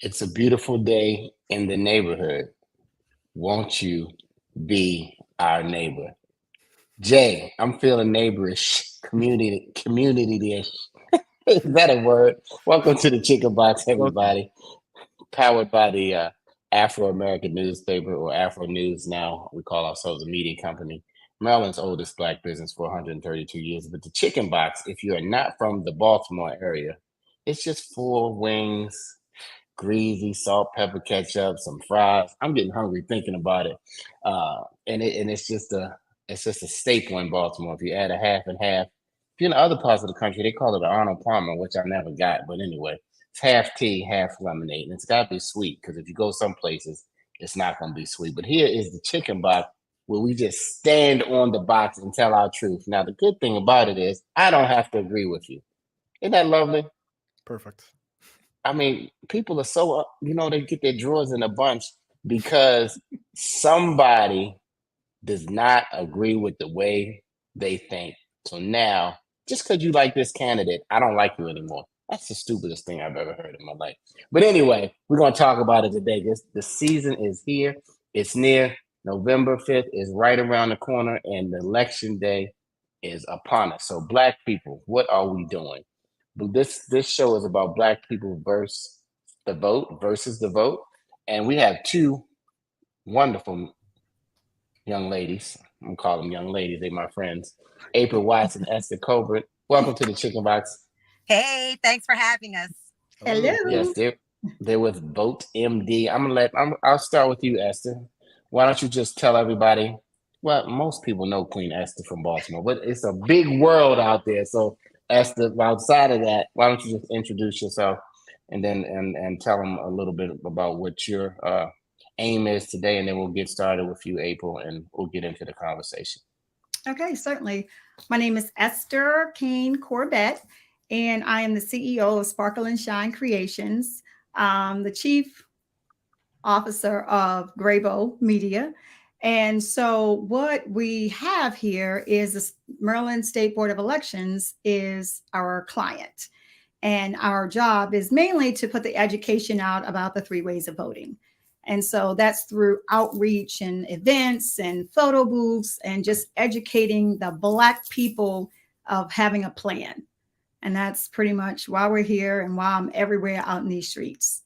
It's a beautiful day in the neighborhood. Won't you be our neighbor? Jay, I'm feeling neighborish, community-ish. Is that a word? Welcome to the Chicken Box, Welcome. everybody. Powered by the Afro-American newspaper, or Afro News now. We call ourselves a media company. Maryland's oldest black business for 132 years. But the Chicken Box, if you are not from the Baltimore area, it's just full wings, greasy salt, pepper, ketchup, some fries. I'm getting hungry thinking about it. And it's just a staple in Baltimore. If you add a half and half, if you're in other parts of the country, they call it an Arnold Palmer, which I never got. But anyway, it's half tea, half lemonade, and it's got to be sweet because if you go some places, it's not going to be sweet. But here is the chicken box where we just stand on the box and tell our truth. Now, the good thing about it is I don't have to agree with you. Isn't that lovely? Perfect. I mean, people are so, they get their drawers in a bunch because somebody does not agree with the way they think. So now, just because you like this candidate, I don't like you anymore. That's the stupidest thing I've ever heard in my life. But anyway, we're going to talk about it today. The season is here. It's near. November 5th is right around the corner, and the election day is upon us. So, black people, what are we doing? This show is about black people versus the vote, and we have two wonderful young ladies. I'm gonna call them young ladies. They my friends, April Watts and Esther Corbett. Welcome to the Chicken Box. Hey, thanks for having us. Hello. Yes, Hello. they're with Vote MD. I'll start with you, Esther. Why don't you just tell everybody? Well, most people know Queen Esther from Baltimore, but it's a big world out there. So, Esther, outside of that, why don't you just introduce yourself and then and tell them a little bit about what your aim is today, and then we'll get started with you, April, and we'll get into the conversation. Okay, certainly. My name is Esther Corbett, and I am the CEO of Sparkle and Shine Creations, the chief officer of Graybo Media. And so, what we have here is the Maryland State Board of Elections is our client. And our job is mainly to put the education out about the three ways of voting. And so that's through outreach and events and photo booths and just educating the Black people of having a plan. And that's pretty much why we're here and why I'm everywhere out in these streets.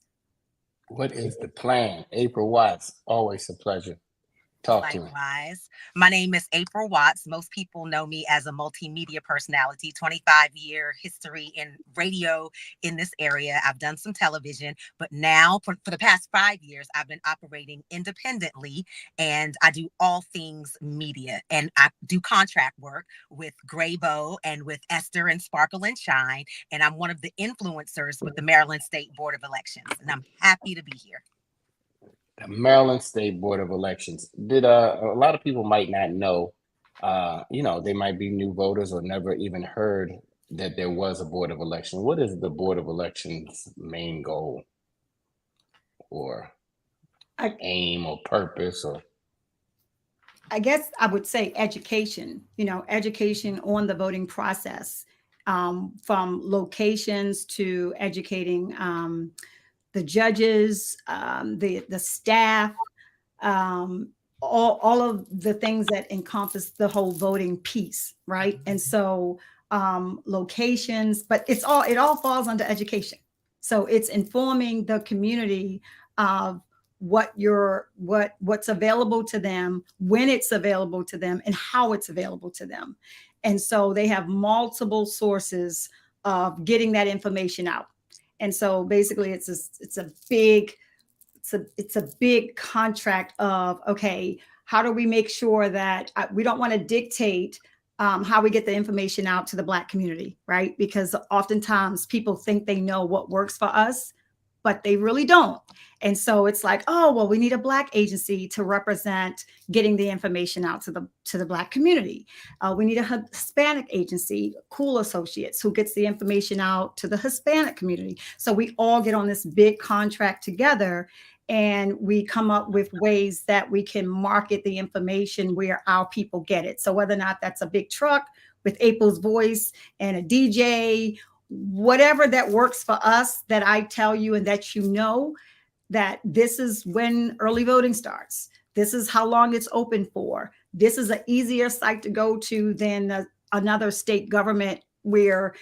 What is the plan? April Watts, always a pleasure. Talk to me. Likewise. My name is April Watts. Most people know me as a multimedia personality, 25-year history in radio in this area. I've done some television, but now for the past 5 years, I've been operating independently and I do all things media. And I do contract work with Graybo and with Esther and Sparkle and Shine. And I'm one of the influencers with the Maryland State Board of Elections. And I'm happy to be here. The Maryland State Board of Elections. Did a lot of people might not know, they might be new voters or never even heard that there was a Board of Election. What is the Board of Elections' main goal or I, aim or purpose or I guess I would say education, education on the voting process, from locations to educating the judges, the staff, all of the things that encompass the whole voting piece, right? And so locations, but it all falls under education. So it's informing the community of what's available to them, when it's available to them, and how it's available to them. And so they have multiple sources of getting that information out. And so basically it's a big contract of, okay, how do we make sure that we don't want to dictate how we get the information out to the Black community, right? Because oftentimes people think they know what works for us, but they really don't. And so it's like, oh, well, we need a Black agency to represent getting the information out to the Black community. We need a Hispanic agency, Cool Associates, who gets the information out to the Hispanic community. So we all get on this big contract together, and we come up with ways that we can market the information where our people get it. So whether or not that's a big truck with April's voice and a DJ, whatever that works for us, that I tell you and that you know that this is when early voting starts. This is how long it's open for. This is an easier site to go to than another state government where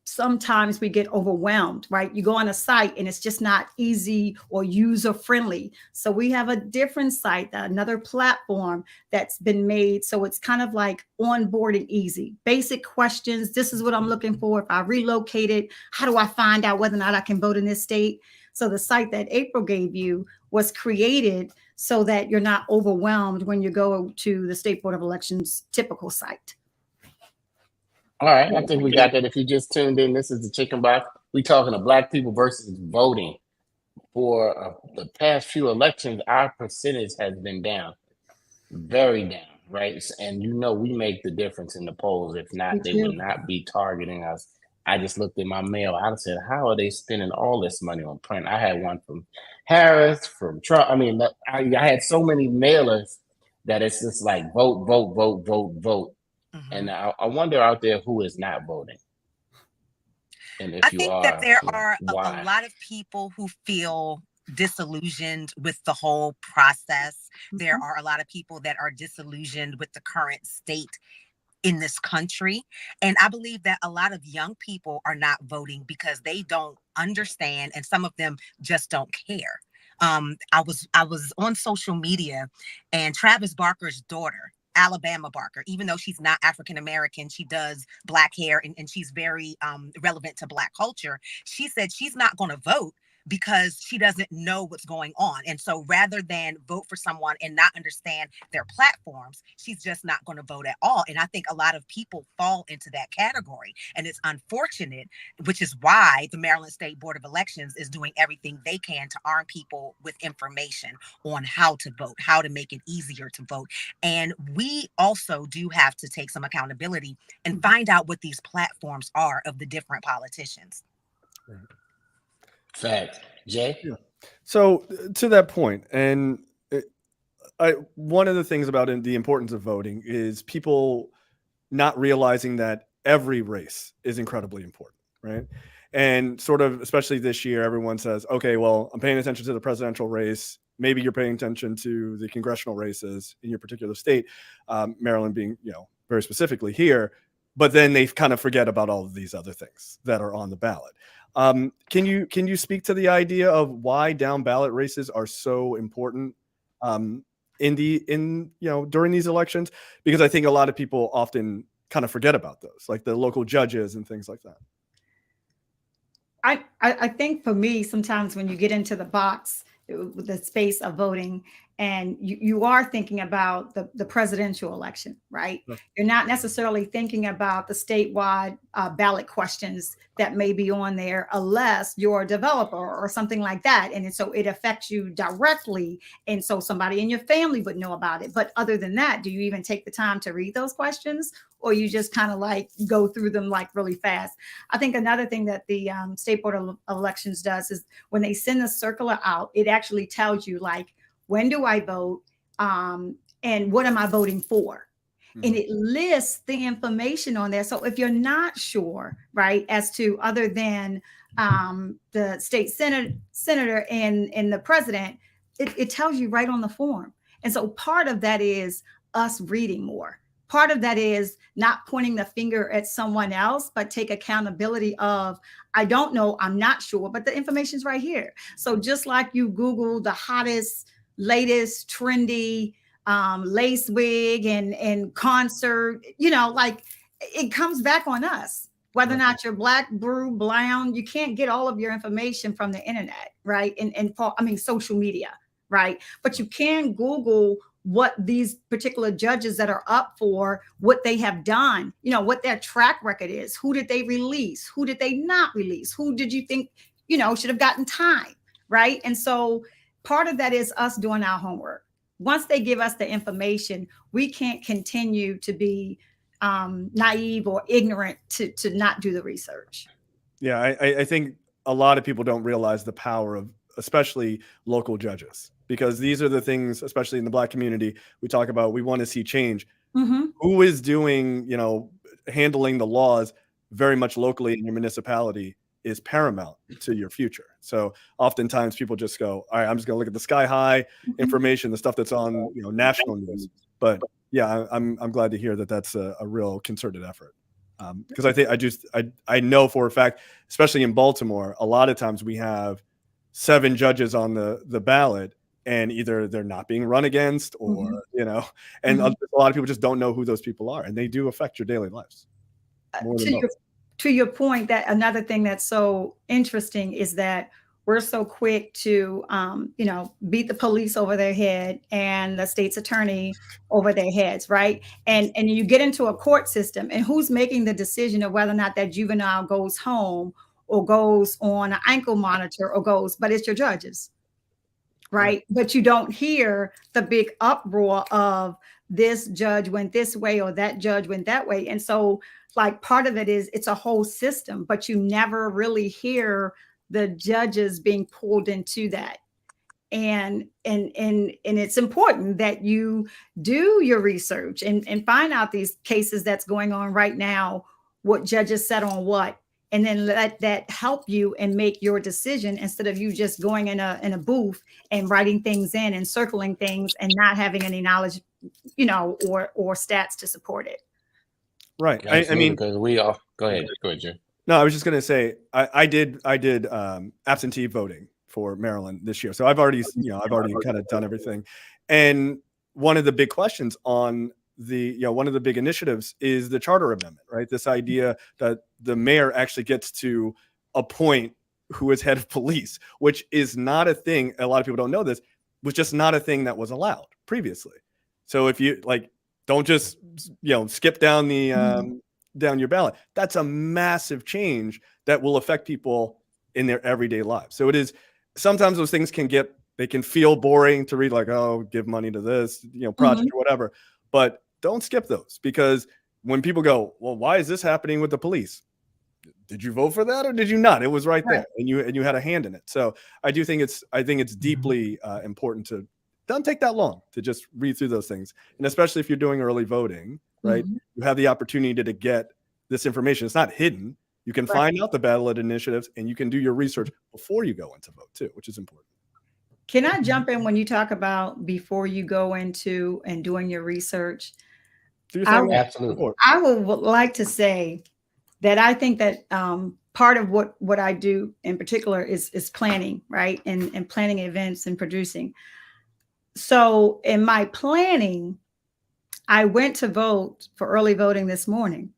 sometimes we get overwhelmed, right? You go on a site and it's just not easy or user friendly. So we have a different site, another platform that's been made. So it's kind of like onboarding easy, basic questions. This is what I'm looking for. If I relocated, how do I find out whether or not I can vote in this state? So the site that April gave you was created so that you're not overwhelmed when you go to the State Board of Elections typical site. All right, I think we got that. If you just tuned in, this is the Chicken Box. We talking to Black people versus voting. For the past few elections, our percentage has been down, very down, right? And you know we make the difference in the polls. If not, they would not be targeting us. I just looked at my mail. I said, how are they spending all this money on print? I had one from Harris, from Trump. I mean, I had so many mailers that it's just like vote, vote, vote, vote, vote. Mm-hmm. And I wonder out there who is not voting. And if I think that there are a lot of people who feel disillusioned with the whole process. Mm-hmm. There are a lot of people that are disillusioned with the current state in this country. And I believe that a lot of young people are not voting because they don't understand, and some of them just don't care. I was on social media, and Travis Barker's daughter, Alabama Barker, even though she's not African American, she does Black hair and she's very relevant to Black culture. She said she's not going to vote because she doesn't know what's going on. And so rather than vote for someone and not understand their platforms, she's just not going to vote at all. And I think a lot of people fall into that category. And it's unfortunate, which is why the Maryland State Board of Elections is doing everything they can to arm people with information on how to vote, how to make it easier to vote. And we also do have to take some accountability and find out what these platforms are of the different politicians. Right. Fact. Jay? Yeah. So to that point, and one of the things about the importance of voting is people not realizing that every race is incredibly important, right? And sort of, especially this year, everyone says, okay, well, I'm paying attention to the presidential race. Maybe you're paying attention to the congressional races in your particular state, Maryland being, very specifically here. But then they kind of forget about all of these other things that are on the ballot. Can you speak to the idea of why down ballot races are so important during these elections? Because I think a lot of people often kind of forget about those, like the local judges and things like that. I think for me, sometimes when you get into the box, the space of voting, and you are thinking about the presidential election, right? Yeah. You're not necessarily thinking about the statewide ballot questions that may be on there, unless you're a developer or something like that. And so it affects you directly. And so somebody in your family would know about it. But other than that, do you even take the time to read those questions? Or you just kind of like go through them like really fast? I think another thing that the State Board of Elections does is when they send the circular out, it actually tells you like, when do I vote? And what am I voting for? Mm-hmm. And it lists the information on there. So if you're not sure, right, as to other than the state senator and the president, it tells you right on the form. And so part of that is us reading more. Part of that is not pointing the finger at someone else, but take accountability of, I don't know, I'm not sure, but the information's right here. So just like you Google the hottest, latest, trendy lace wig and concert, like it comes back on us. Whether or not you're Black, blue, brown, you can't get all of your information from the internet, right? And social media, right? But you can Google what these particular judges that are up for, what they have done, what their track record is. Who did they release? Who did they not release? Who did you think, should have gotten time, right? And so part of that is us doing our homework. Once they give us the information, we can't continue to be naive or ignorant to not do the research. Yeah, I think a lot of people don't realize the power of especially local judges, because these are the things, especially in the Black community, we talk about, we want to see change. Mm-hmm. Who is doing, handling the laws? very much locally in your municipality is paramount to your future. So oftentimes people just go, all right, I'm just gonna look at the sky high information, the stuff that's on national news. But yeah, I'm glad to hear that that's a real concerted effort. Because I know for a fact, especially in Baltimore, a lot of times we have 7 judges on the ballot, and either they're not being run against, or and a lot of people just don't know who those people are, and they do affect your daily lives. To your point, that another thing that's so interesting is that we're so quick to beat the police over their head and the state's attorney over their heads, right? And you get into a court system, and who's making the decision of whether or not that juvenile goes home or goes on an ankle monitor but it's your judges, right? But you don't hear the big uproar of this judge went this way or that judge went that way. And so like part of it is it's a whole system, but you never really hear the judges being pulled into that. And it's important that you do your research and find out these cases that's going on right now, what judges said on what, and then let that help you and make your decision, instead of you just going in a booth and writing things in and circling things and not having any knowledge, or stats to support it. Right. I mean, because we all go ahead, Jim. No, I was just going to say I did absentee voting for Maryland this year, so I've already kind of done everything. And one of the big questions on one of the big initiatives is the charter amendment, right? This idea that the mayor actually gets to appoint who is head of police, which is not a thing. A lot of people don't know this, was just not a thing that was allowed previously. So if you don't just skip down the down your ballot. That's a massive change that will affect people in their everyday lives. So it is, sometimes those things can feel boring to read, like, oh, give money to this, project or whatever. But don't skip those, because when people go, well, why is this happening with the police? Did you vote for that or did you not? It was right there, and you had a hand in it. So I think it's deeply important to, don't take that long to just read through those things. And especially if you're doing early voting, right? You have the opportunity to get this information. It's not hidden. You can find out the ballot initiatives, and you can do your research before you go into vote too, which is important. Can I jump in when you talk about before you go into and doing your research? Absolutely. I would like to say that I think that part of what I do in particular is planning, right? And planning events and producing. So in my planning, I went to vote for early voting this morning.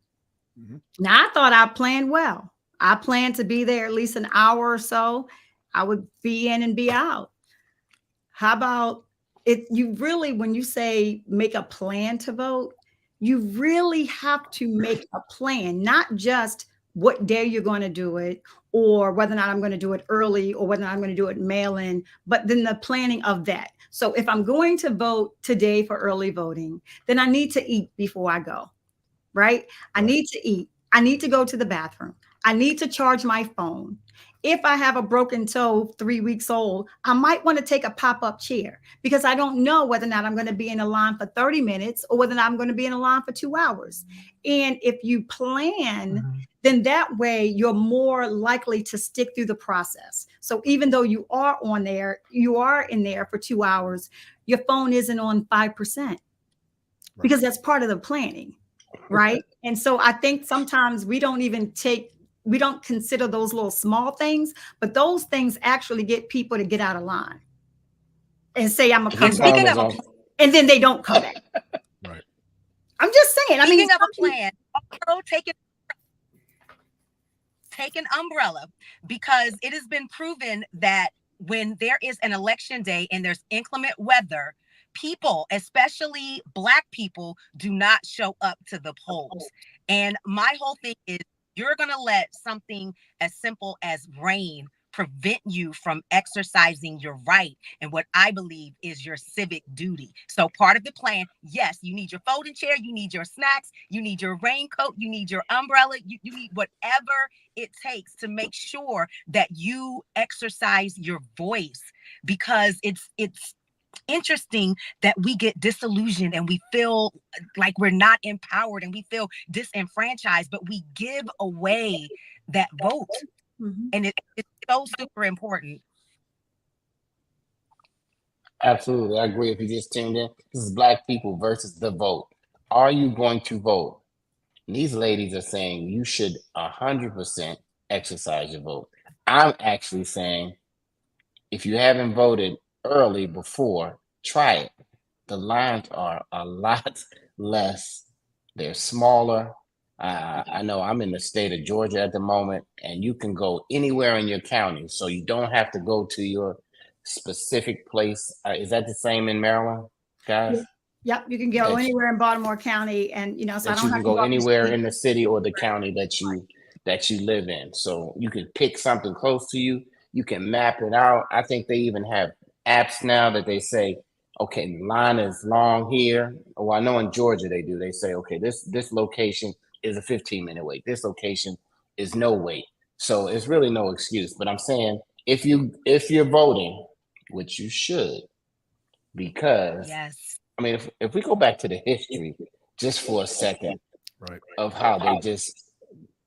Now, I thought I planned well. I planned to be there at least an hour or so. I would be in and be out. How about it? You really, when you say make a plan to vote, you really have to make a plan, not just what day you're going to do it, or whether or not I'm going to do it early, or whether or not I'm going to do it mail-in, but then the planning of that. So if I'm going to vote today for early voting, then I need to eat before I go, right? I need to eat. I need to go to the bathroom. I need to charge my phone. If I have a broken toe 3 weeks old, I might want to take a pop-up chair, because I don't know whether or not I'm going to be in a line for 30 minutes or whether or not I'm going to be in a line for 2 hours. And if you plan, then that way you're more likely to stick through the process. So even though you are in there for 2 hours, your phone isn't on 5%, because that's part of the planning, right? And so I think sometimes we don't consider those little small things, but those things actually get people to get out of line and say, I'm going to come back. And then they don't come back. Right. I'm just saying. Speaking of a plan, also take an umbrella, because it has been proven that when there is an election day and there's inclement weather, people, especially Black people, do not show up to the polls. And my whole thing is, you're going to let something as simple as rain prevent you from exercising your right and what I believe is your civic duty. So part of the plan, yes, you need your folding chair, you need your snacks, you need your raincoat, you need your umbrella, you need whatever it takes to make sure that you exercise your voice, because it's interesting that we get disillusioned and we feel like we're not empowered and we feel disenfranchised, but we give away that vote. And it's so super important. Absolutely. I agree. If you just tuned in, this is Black people versus the vote. Are you going to vote? And these ladies are saying you should 100% exercise your vote. I'm actually saying if you haven't voted early before, try it. The lines are a lot less. They're smaller. I know I'm in the state of Georgia at the moment, and you can go anywhere in your county. So you don't have to go to your specific place. Is that the same in Maryland, guys? Yep, you can go anywhere in Baltimore County, and so I That don't you have can to go go anywhere in the city or the county that you live in. So you can pick something close to you. You can map it out. I think they even have apps now that they say, okay, the line is long here. Oh, I know in Georgia they do. They say, okay, this location is a 15-minute wait. This location is no wait. So it's really no excuse. But I'm saying if you're voting, which you should, because Yes. I mean, if we go back to the history just for a second, Right. of how they just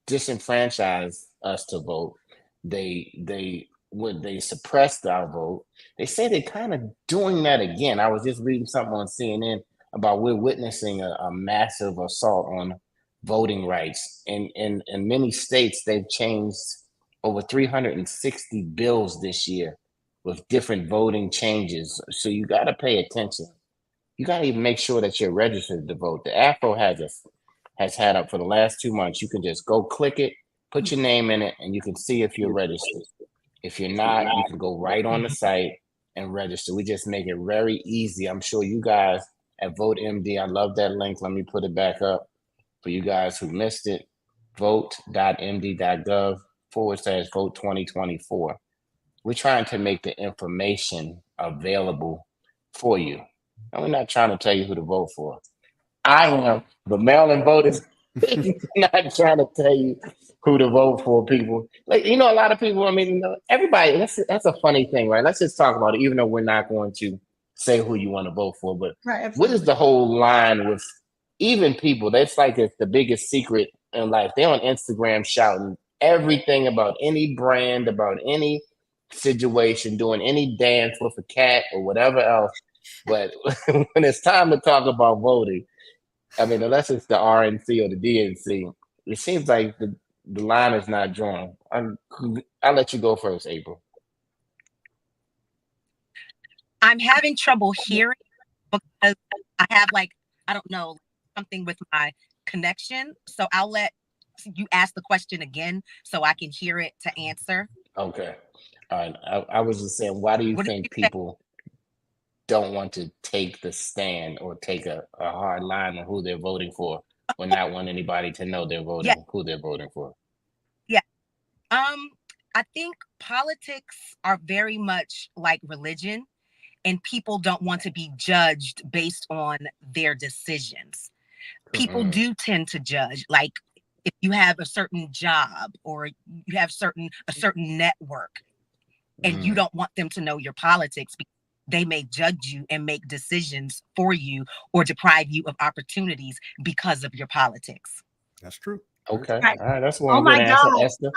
disenfranchised us to vote, when they suppressed our vote, they say they're kind of doing that again. I was just reading something on CNN about we're witnessing a massive assault on voting rights. In many states, they've changed over 360 bills this year with different voting changes. So you got to pay attention. You got to even make sure that you're registered to vote. The Afro has had up for the last 2 months. You can just go click it, put your name in it, and you can see if you're registered. If you're not, you can go right on the site and register. We just make it very easy. I'm sure you guys at Vote MD, I love that link. Let me put it back up for you guys who missed it. vote.md.gov/vote 2024. We're trying to make the information available for you. And we're not trying to tell you who to vote for. I am, but Maryland voters not trying to tell you who to vote for, people. Like, a lot of people, I mean, everybody, that's a funny thing, right? Let's just talk about it, even though we're not going to say who you want to vote for. But what is the whole line with even people? That's like it's the biggest secret in life. They're on Instagram shouting everything about any brand, about any situation, doing any dance with a cat or whatever else. But when it's time to talk about voting, I mean, unless it's the RNC or the DNC, it seems like the line is not drawn. I'll let you go first, April. I'm having trouble hearing because I have I don't know, something with my connection. So I'll let you ask the question again so I can hear it to answer. Okay. All right. I was just saying, why do you think people don't want to take the stand or take a hard line on who they're voting for, or not want anybody to know they're voting who they're voting for? Yeah. I think politics are very much like religion, and people don't want to be judged based on their decisions. People do tend to judge, like if you have a certain job or you have a certain network, and you don't want them to know your politics because they may judge you and make decisions for you or deprive you of opportunities because of your politics. That's true. Okay. Right. All right. That's one good answer, Esther.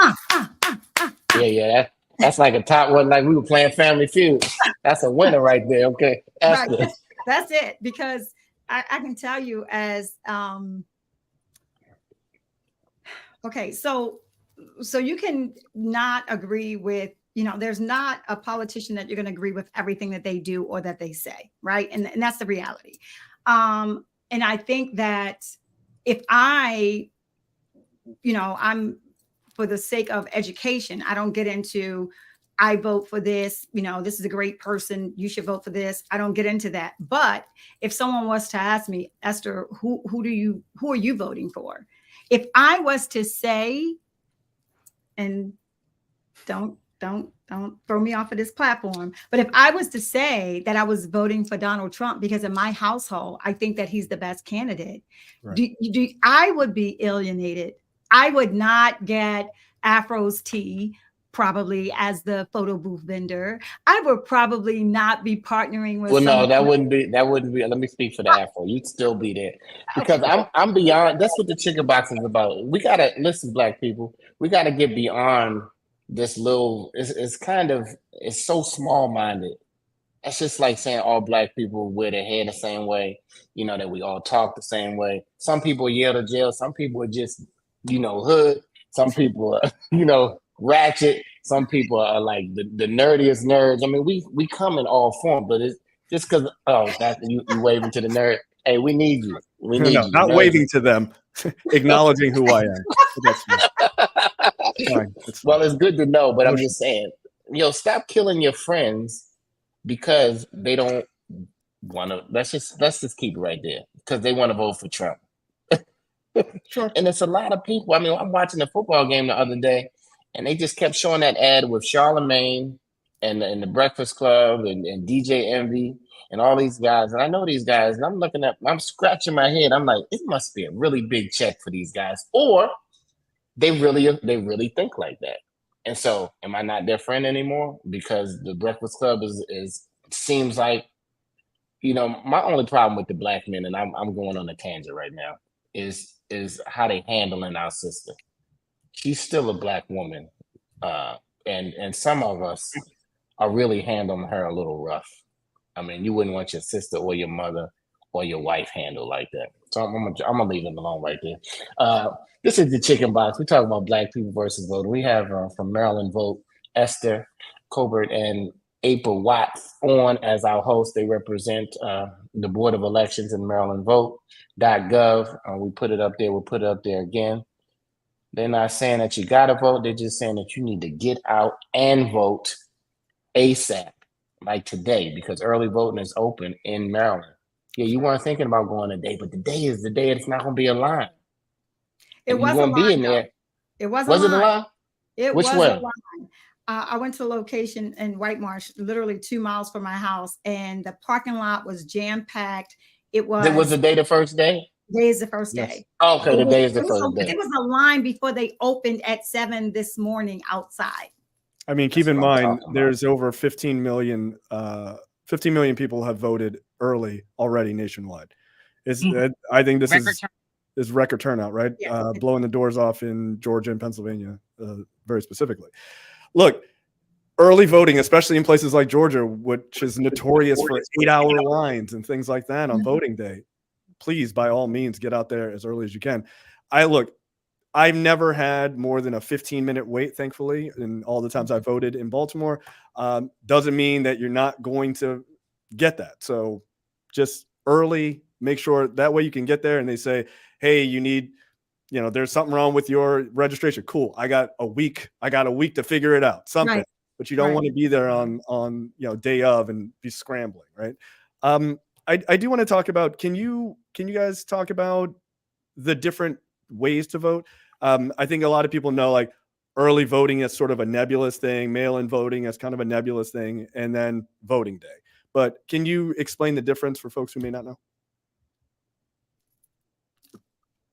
Yeah. That's like a top one. Like we were playing Family Feud. That's a winner right there. Okay. Esther. Right. That's it. Because I can tell you as okay, so you can not agree with, there's not a politician that you're going to agree with everything that they do or that they say, right? And that's the reality. And I think that if I'm for the sake of education, I don't get into, I vote for this, this is a great person, you should vote for this. I don't get into that. But if someone was to ask me, Esther, who are you voting for? If I was to say, and don't throw me off of this platform, but if I was to say that I was voting for Donald Trump because in my household, I think that he's the best candidate, right, I would be alienated. I would not get Afro's tea. probably as the photo booth vendor. I would probably not be partnering with Well, no, someone. that wouldn't be. That wouldn't be. Let me speak for the Afro. You'd still be there because Okay. I'm beyond. That's what the chicken box is about. We gotta listen, Black people. We gotta get beyond this little. It's kind of. It's so small minded. It's just like saying all Black people wear their hair the same way. You know that we all talk the same way. Some people yell to jail. Some people are just hood. Some people are ratchet. Some people are like the nerdiest nerds. I mean, we come in all forms, but it's just because that you waving to the nerd. Hey, we need you. We need No, you. not Nerds. waving to them, acknowledging who I am. That's fine. It's fine. It's fine. Well, it's good to know, but I'm Motion. just saying, stop killing your friends because they don't want to. Let's just keep it right there because they want to vote for Trump. Sure. And it's a lot of people. I mean, I'm watching a football game the other day, and they just kept showing that ad with Charlemagne and the Breakfast Club and DJ Envy and all these guys. And I know these guys, and I'm scratching my head. I'm like, it must be a really big check for these guys, or they really think like that. And so, am I not their friend anymore because the Breakfast Club is seems like, my only problem with the Black men, and I'm going on a tangent right now, is how they handling our sister. She's still a Black woman, and some of us are really handling her a little rough. I mean, you wouldn't want your sister or your mother or your wife handled like that. So I'm gonna leave it alone right there. This is the Chicken Box. We talk about Black people versus voting. We have from Maryland Vote Esther Corbett and April Watts on as our host. They represent the Board of Elections in Maryland Vote.gov. We put it up there. We'll put it up there again. They're not saying that you got to vote. They're just saying that you need to get out and vote ASAP, like today, because early voting is open in Maryland. Yeah, you weren't thinking about going today, but today is the day it's not going to be a line. It was going to be in though. there. It was Was a it a line. line? It Which was way? a line. I went to a location in White Marsh, literally 2 miles from my house, and the parking lot was jam packed. It was the day the first day? Today is the first Yes. day. Oh, okay, today is the first day. It was a line before they opened at 7 this morning outside. I mean, keep That's in what I'm mind, talking about. there's over 15 million people have voted early already nationwide. I think this is record turnout, right? Yeah. Blowing the doors off in Georgia and Pennsylvania, very specifically. Look, early voting, especially in places like Georgia, which is notorious for 8-hour lines and things like that on voting day. Please, by all means, get out there as early as you can. I've never had more than a 15-minute wait, thankfully, in all the times I voted in Baltimore. Doesn't mean that you're not going to get that. So just early, make sure that way you can get there and they say, hey, you need, there's something wrong with your registration. Cool. I got a week to figure it out, something. Right. But you don't want to be there on day of and be scrambling, right? I do want to talk about, can you guys talk about the different ways to vote? I think a lot of people know like early voting is sort of a nebulous thing, mail-in voting is kind of a nebulous thing, and then voting day. But can you explain the difference for folks who may not know?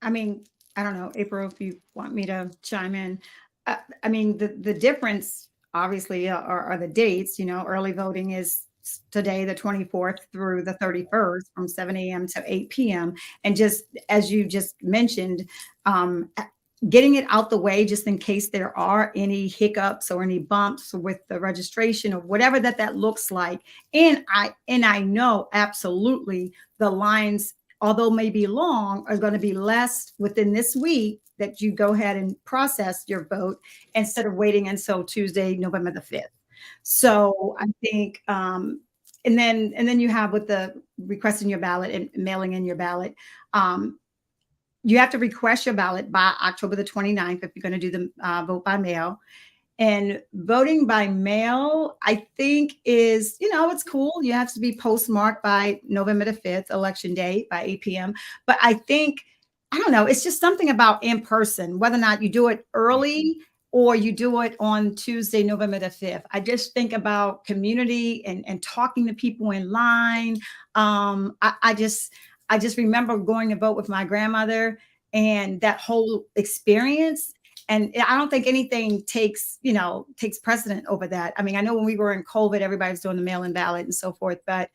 I mean, I don't know, April, if you want me to chime in. I mean, the difference obviously are the dates. Early voting is today, the 24th through the 31st from 7 a.m. to 8 p.m. And just as you just mentioned, getting it out the way just in case there are any hiccups or any bumps with the registration or whatever that looks like. And I know absolutely the lines, although may be long, are going to be less within this week that you go ahead and process your vote instead of waiting until Tuesday, November the 5th. So I think, and then you have with the requesting your ballot and mailing in your ballot, you have to request your ballot by October the 29th if you're going to do the vote by mail. And voting by mail, I think is, it's cool. You have to be postmarked by November the 5th, election day by 8 p.m. But I think, I don't know, it's just something about in person, whether or not you do it early or you do it on Tuesday, November the 5th. I just think about community and talking to people in line. I just remember going to vote with my grandmother and that whole experience. And I don't think anything takes precedent over that. I mean, I know when we were in COVID, everybody was doing the mail-in ballot and so forth, but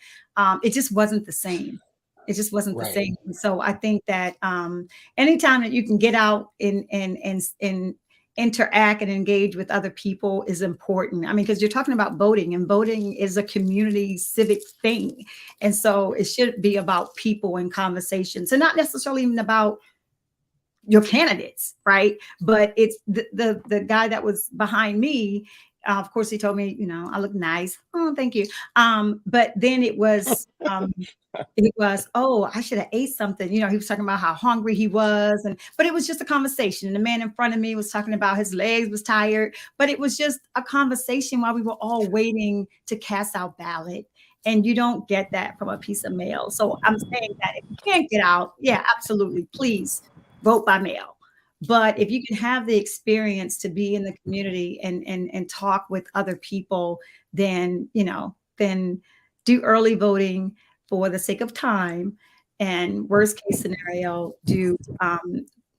it just wasn't the same. It just wasn't the same. And so I think that anytime that you can get out and interact and engage with other people is important. I mean, because you're talking about voting, and voting is a community civic thing. And so it should be about people and conversations, and not necessarily even about your candidates, right? But it's the guy that was behind me. Of course, he told me, I look nice. Oh, thank you. But then it was, oh, I should have ate something. He was talking about how hungry he was, but it was just a conversation. And the man in front of me was talking about his legs was tired, but it was just a conversation while we were all waiting to cast our ballot. And you don't get that from a piece of mail. So I'm saying that if you can't get out, yeah, absolutely, please vote by mail. But if you can have the experience to be in the community and talk with other people, then do early voting for the sake of time, and worst case scenario, do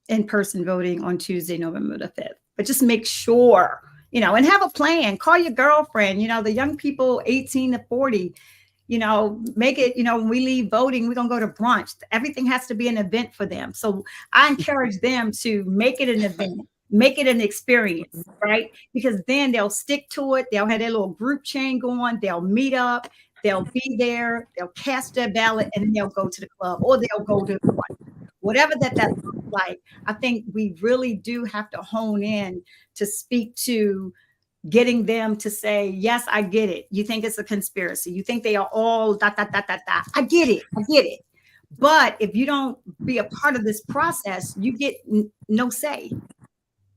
in-person voting on Tuesday, November the 5th. But just make sure, and have a plan. Call your girlfriend, the young people 18 to 40, make it, when we leave voting, we're going to go to brunch. Everything has to be an event for them. So I encourage them to make it an event, make it an experience, right? Because then they'll stick to it. They'll have their little group chain going. They'll meet up. They'll be there. They'll cast their ballot, and then they'll go to the club, or they'll go to whatever that looks like. I think we really do have to hone in to speak to getting them to say, yes, I get it. You think it's a conspiracy. You think they are all ... I get it. But if you don't be a part of this process, you get no say.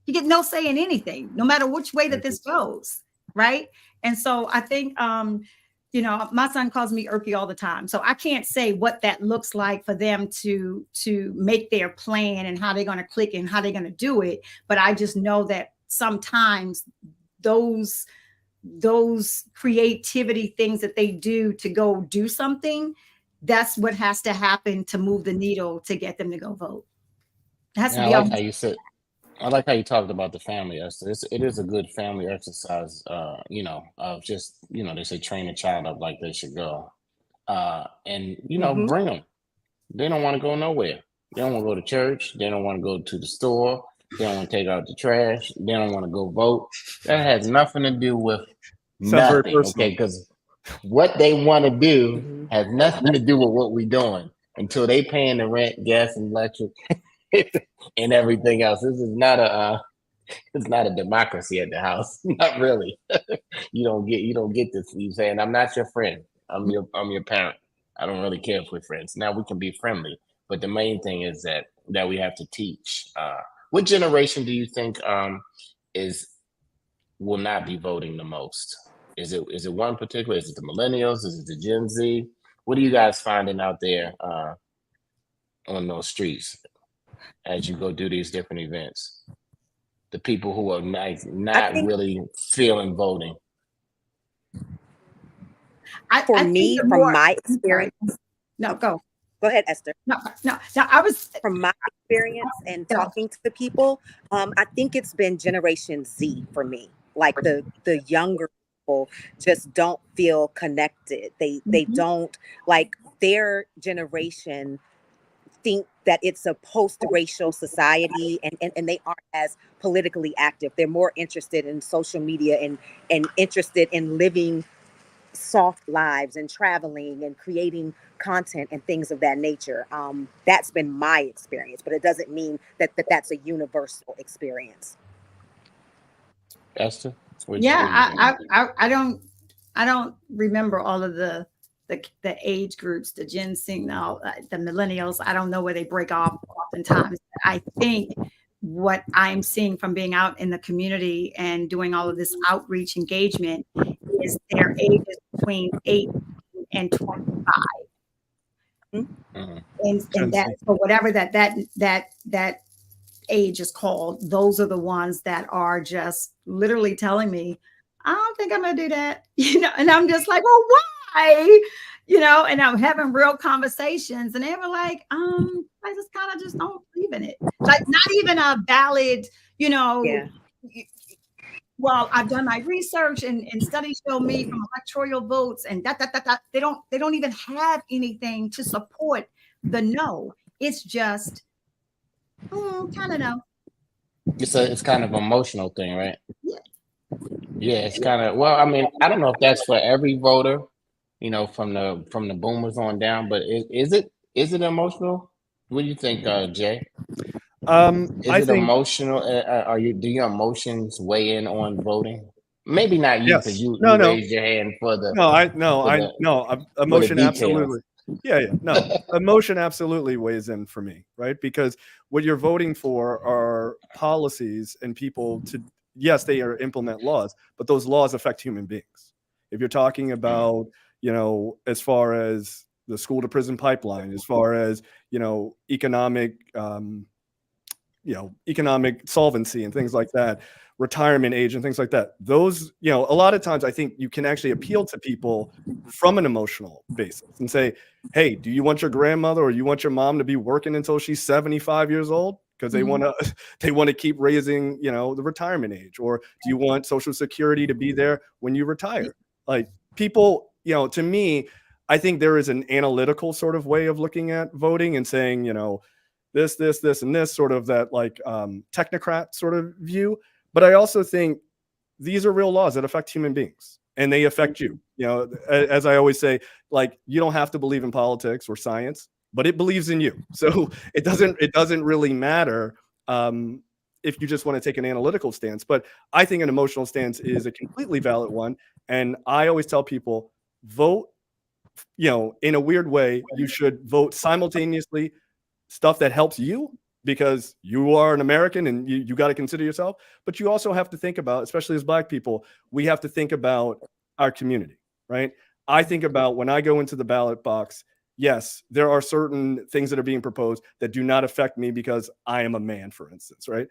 You get no say in anything, no matter which way that this goes, right? And so I think, my son calls me Erky all the time. So I can't say what that looks like for them to make their plan and how they're going to click and how they're going to do it. But I just know that sometimes those creativity things that they do to go do something, that's what has to happen to move the needle to get them to go vote. It has to be. I like how you talked about the family, Esther. It is a good family exercise, of just, they say train a child up like they should go. And, bring them. They don't want to go nowhere. They don't want to go to church. They don't want to go to the store. They don't want to take out the trash. They don't want to go vote. That has nothing to do with nothing, okay? Because what they want to do has nothing to do with what we're doing until they paying the rent, gas, and electric, and everything else. This is not it's not a democracy at the house. Not really. You don't get this. You saying, I'm not your friend. I'm your parent. I don't really care if we're friends. Now we can be friendly, but the main thing is that we have to teach. What generation do you think will not be voting the most? Is it one particular? Is it the millennials? Is it the Gen Z? What are you guys finding out there on those streets as you go do these different events? The people who are not really feeling voting. From my experience. No, go ahead, Esther. No, I was from my experience and talking to the people. I think it's been Generation Z for me. Like the younger people just don't feel connected. They don't, like, their generation think that it's a post-racial society, and they aren't as politically active. They're more interested in social media and interested in living soft lives and traveling and creating content and things of that nature. That's been my experience, but it doesn't mean that that's a universal experience. Esther? I don't remember all of the age groups, the Gen Z, now the millennials. I don't know where they break off oftentimes. I think what I'm seeing from being out in the community and doing all of this outreach engagement is their ages between 8 and 25. Mm-hmm. And that, for whatever that age is called, those are the ones that are just literally telling me, I don't think I'm gonna do that, and I'm just like, well, why? and I'm having real conversations, and they were like, I just kind of just don't believe in it. Like, not even a valid, Yeah. well, I've done my research, and studies show me from electoral votes and that. They don't even have anything to support the no. It's just kind of no. It's kind of emotional thing, right? Yeah. Yeah, it's kind of, well, I mean, I don't know if that's for every voter, from the boomers on down, but is it emotional? What do you think, Jay? Is I it think emotional? Do your emotions weigh in on voting? Maybe not you, because yes. you No. raised your hand for the No, I no, for I the no. for the Emotion details. absolutely. Yeah. No, emotion absolutely weighs in for me, right? Because what you're voting for are policies and people to, yes, they are implement laws, but those laws affect human beings. If you're talking about, as far as the school to prison pipeline, as far as, economic, economic solvency and things like that, retirement age and things like that, those, a lot of times I think you can actually appeal to people from an emotional basis and say, hey, do you want your grandmother or you want your mom to be working until she's 75 years old because they want to they want to keep raising, the retirement age? Or do you want social security to be there when you retire? Like, people, to me, I think there is an analytical sort of way of looking at voting and saying, this, and this, sort of that, like, technocrat sort of view. But I also think these are real laws that affect human beings, and they affect you. As I always say, like, you don't have to believe in politics or science, but it believes in you. So it doesn't really matter if you just want to take an analytical stance. But I think an emotional stance is a completely valid one. And I always tell people, vote, in a weird way, you should vote simultaneously stuff that helps you because you are an American and you got to consider yourself. But you also have to think about, especially as Black people, we have to think about our community, right? I think about when I go into the ballot box, yes, there are certain things that are being proposed that do not affect me because I am a man, for instance, right?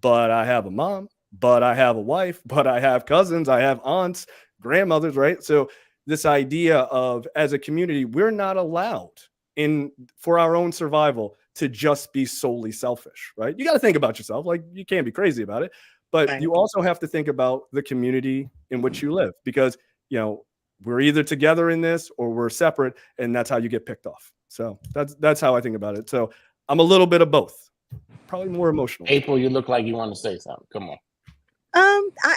But I have a mom, but I have a wife, but I have cousins, I have aunts, grandmothers, right? So this idea of, as a community, we're not allowed for our own survival to just be solely selfish, right? You got to think about yourself. Like, you can't be crazy about it, but Right. you also have to think about the community in which you live, because, we're either together in this or we're separate, and that's how you get picked off. So that's how I think about it. So I'm a little bit of both, probably more emotional. April, you look like you want to say something. Come on.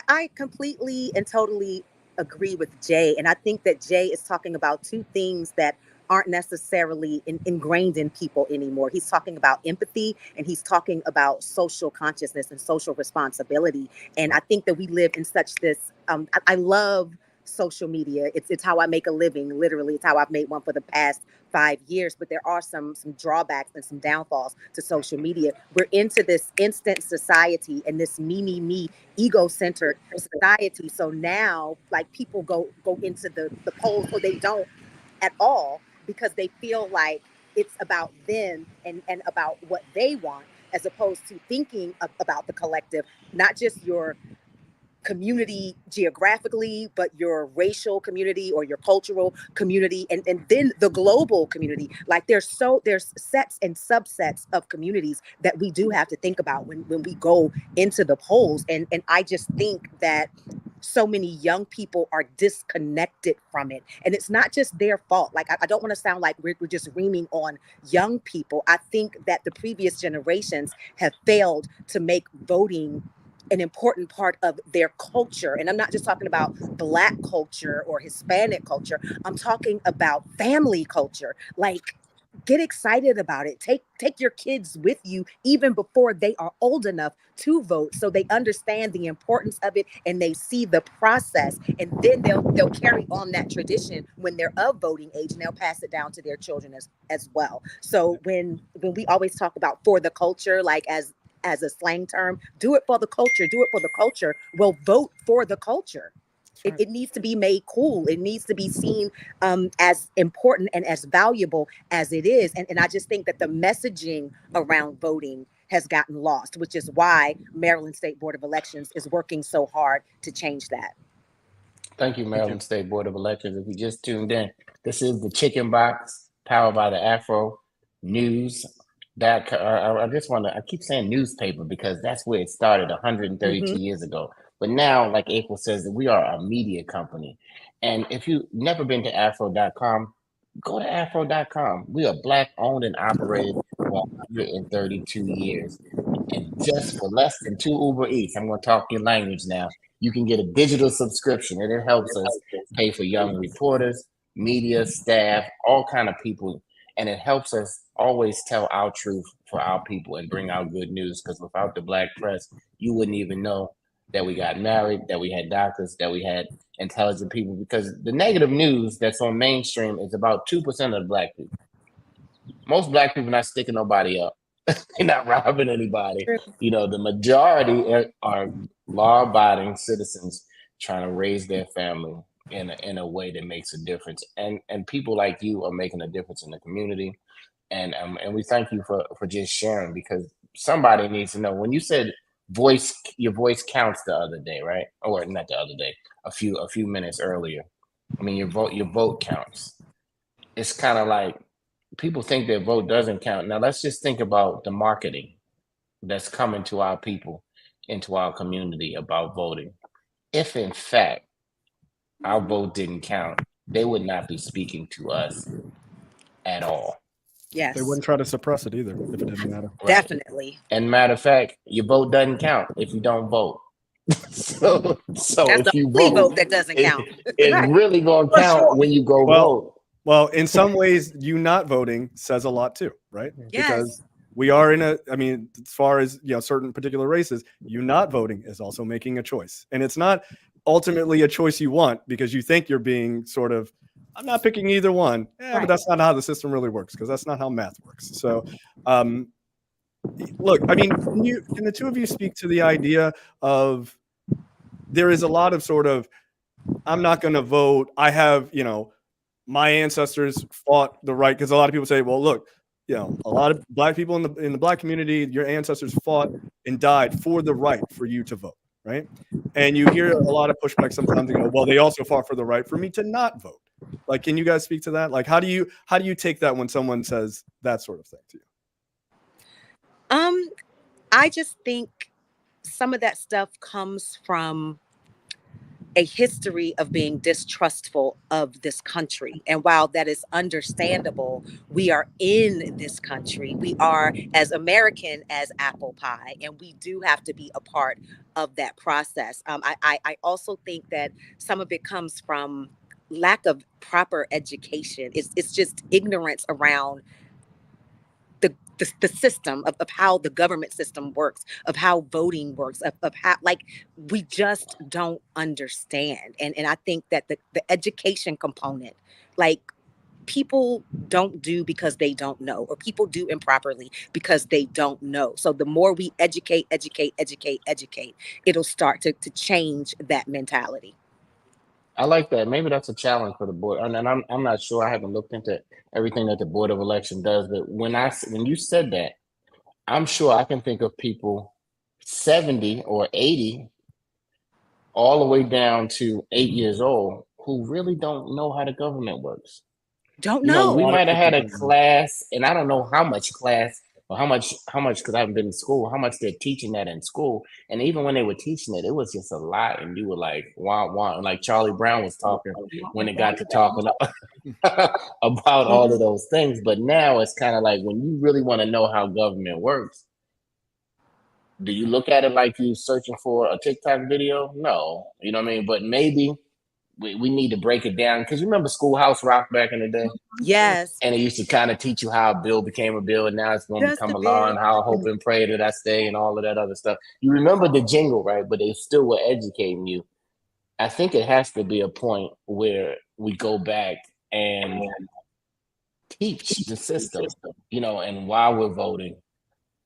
I completely and totally agree with Jay. And I think that Jay is talking about two things that aren't necessarily ingrained in people anymore. He's talking about empathy, and he's talking about social consciousness and social responsibility. And I think that we live in such this, I love social media. It's how I make a living. Literally, it's how I've made one for the past 5 years. But there are some drawbacks and some downfalls to social media. We're into this instant society and this me, ego-centered society. So now, like, people go into the polls, or they don't at all, because they feel like it's about them and about what they want, as opposed to thinking about the collective, not just your community geographically, but your racial community or your cultural community, and then the global community. Like, there's sets and subsets of communities that we do have to think about when we go into the polls. And I just think that so many young people are disconnected from it, and it's not just their fault. Like, I don't want to sound like we're just reaming on young people. I think that the previous generations have failed to make voting an important part of their culture. And I'm not just talking about Black culture or Hispanic culture. I'm talking about family culture. Like, get excited about it. Take your kids with you even before they are old enough to vote, so they understand the importance of it and they see the process. And then they'll carry on that tradition when they're of voting age, and they'll pass it down to their children as well. So when we always talk about for the culture, like, as a slang term, do it for the culture, do it for the culture. Well, vote for the culture. It needs to be made cool. It needs to be seen as important and as valuable as it is. And I just think that the messaging around voting has gotten lost, which is why Maryland State Board of Elections is working so hard to change that. Thank you, Maryland State Board of Elections. If you just tuned in, this is the Chicken Box, powered by the Afro News. I just want to, I keep saying newspaper because that's where it started 132 years ago. But now, like April says, we are a media company. And if you've never been to afro.com, go to afro.com. We are Black owned and operated for 132 years. And just for less than 2 Uber Eats, I'm going to talk your language now. You can get a digital subscription, and it helps us pay for young reporters, media staff, all kind of people, and it helps us always tell our truth for our people and bring out good news. Because without the Black press, you wouldn't even know that we got married, that we had doctors, that we had intelligent people. Because the negative news that's on mainstream is about 2% of the Black people. Most Black people not sticking nobody up. They're not robbing anybody. You know, the majority are law-abiding citizens trying to raise their family in a way that makes a difference. And people like you are making a difference in the community. And we thank you for just sharing, because somebody needs to know. When you said your voice counts the other day, right? Or not the other day, a few minutes earlier. I mean, your vote counts. It's kind of like people think their vote doesn't count. Now let's just think about the marketing that's coming to our people, into our community about voting. If in fact our vote didn't count, they would not be speaking to us at all. Yes. They wouldn't try to suppress it either if it didn't matter. Right. Definitely. And matter of fact, your vote doesn't count if you don't vote. so That's if the you only vote, vote that doesn't count. it's really going to count when you go vote. Well, in some ways, you not voting says a lot too, right? Yes. Because we are I mean, as far as, you know, certain particular races, you not voting is also making a choice. And it's not ultimately a choice you want because you think you're being sort of, I'm not picking either one. Yeah, but that's not how the system really works, because that's not how math works. So, look, I mean, can the two of you speak to the idea of there is a lot of sort of, I'm not going to vote. I have, you know, my ancestors fought the right, because a lot of people say, well, look, you know, a lot of Black people in the Black community, your ancestors fought and died for the right for you to vote, right? And you hear a lot of pushback sometimes. You go, well, they also fought for the right for me to not vote. Like, can you guys speak to that? Like, how do you take that when someone says that sort of thing to you? I just think some of that stuff comes from a history of being distrustful of this country. And while that is understandable, we are in this country. We are as American as apple pie, and we do have to be a part of that process. I also think that some of it comes from lack of proper education. It's just ignorance around the system of how the government system works, of how voting works, of how, like, we just don't understand. And I think that the education component, like, people don't do because they don't know, or people do improperly because they don't know. So the more we educate, it'll start to change that mentality. I like that. Maybe that's a challenge for the board. And I'm not sure. I haven't looked into everything that the Board of Election does. But when you said that, I'm sure I can think of people 70 or 80, all the way down to 8 years old, who really don't know how the government works. Don't You know, we know. might have had a class, and I don't know how much class or how much, because I haven't been in school, how much they're teaching that in school. And even when they were teaching it, it was just a lot. And you were like, wow. Like Charlie Brown was talking when it got to talking about all of those things. But now it's kind of like, when you really want to know how government works, do you look at it like you searching for a TikTok video? No. You know what I mean? But maybe we need to break it down, because you remember Schoolhouse Rock back in the day? Yes. And it used to kind of teach you how a bill became a bill, and now it's going to Just become a a law, and bill. how I hope and pray that I stay, and all of that other stuff. You remember the jingle, right? But they still were educating you. I think it has to be a point where we go back and teach the system, you know. And while we're voting,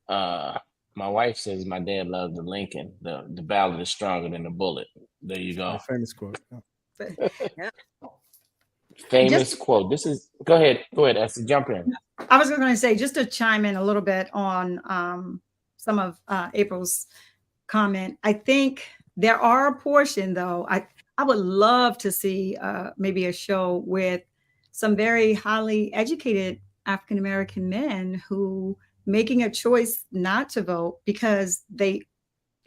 my wife says my dad loves the Lincoln. The ballot is stronger than the bullet. There you go. My famous quote. Yeah. Famous quote. Go ahead, Esther, jump in. I was going to say, just to chime in a little bit on some of April's comment. I think there are a portion, though. I would love to see maybe a show with some very highly educated African American men who making a choice not to vote because they